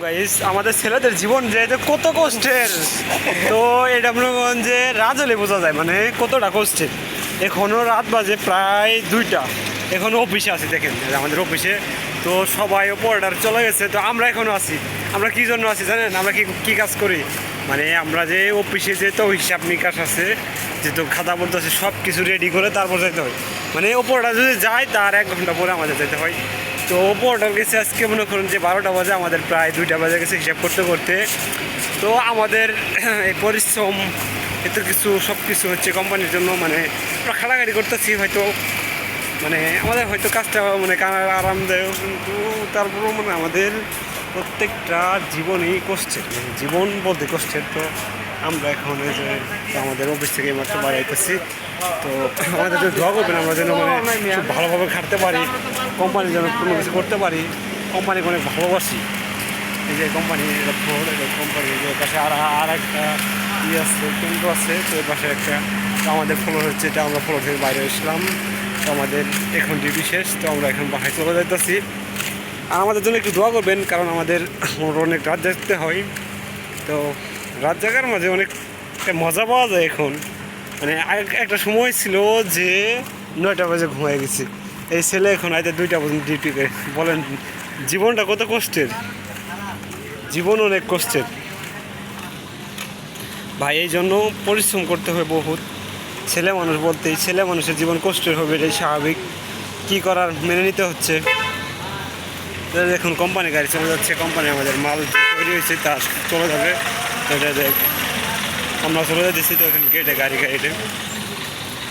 Guys আমাদের ছেলেদের জীবন যে কত কষ্টের, তো এটা মনে করেন যে রাত হলে বোঝা যায় মানে কতটা কষ্টের। এখনও রাত বাজে প্রায় 2টা, এখনও অফিসে আছি। দেখেন আমাদের অফিসে তো সবাই অর্ডার চলে গেছে, তো আমরা এখনও আছি। আমরা কী জন্য আছি জানেন? আমরা কী কাজ করি মানে আমরা যে অফিসে যে তো হিসাব নিকাশ আছে, যেহেতু খাতা পড়তে আছে, সব কিছু রেডি করে তারপর যেতে হয়। মানে অর্ডার যদি যায় তার 1 ঘন্টা পরে আমাদের যেতে হয়। তো অর্ডার গেছে আজকে মনে করুন যে 12টা বাজে, আমাদের প্রায় 2টা বাজে গেছে হিসাব করতে করতে। তো আমাদের এই পরিশ্রম এত কিছু সব কিছু হচ্ছে কোম্পানির জন্য, মানে আমরা খাটাখাটি করতেছি হয়তো, মানে আমাদের হয়তো কাজটা মানে আরামদায়ক, কিন্তু তারপরেও মানে আমাদের প্রত্যেকটা জীবনই কষ্টের, মানে জীবন বলতে কষ্টের। তো আমরা এখন এই যে আমাদের অফিস থেকে মাত্র বাড়াইতেছি, তো আমাদের জন্য দোয়া করবেন, আমরা যেন মানে খুব ভালোভাবে খাটতে পারি, কোম্পানির জন্য কোনো কিছু করতে পারি। কোম্পানিকে অনেক ভালোবাসি। এই যে কোম্পানি কোম্পানির যে পাশে আর একটা ইয়ে আছে, কেন্দ্র আছে, তো এর পাশে একটা আমাদের ফ্লোর হচ্ছে, এটা আমরা ফ্লোর থেকে বাইরে এসলাম। তো আমাদের এখন ডিউটি শেষ, তো আমরা এখন বাসায় চলে যাইতেছি। আর আমাদের জন্য একটু দোয়া করবেন, কারণ আমাদের অনেক রাত জাগতে হয়। তো রাত জাগার মাঝে অনেক মজা পাওয়া যায় এখন। মানে একটা সময় ছিল যে 9টা বাজে ঘুমিয়ে গেছি, এই ছেলে এখন হয়তো 2টা পর্যন্ত ডিউটি করে। বলেন জীবনটা কত কষ্টের, জীবন অনেক কষ্টের ভাই। এই জন্য পরিশ্রম করতে হয় বহুত। ছেলে মানুষ বলতেই, ছেলে মানুষের জীবন কষ্টের হবে, এটাই স্বাভাবিক। কী করার, মেনে নিতে হচ্ছে। এখন কোম্পানি গাড়ি চলে যাচ্ছে, কোম্পানি আমাদের মাল তৈরি হয়েছে তা চলে যাবে। এটা আমরা চলে যাচ্ছি, তো এখন গেটে গাড়ি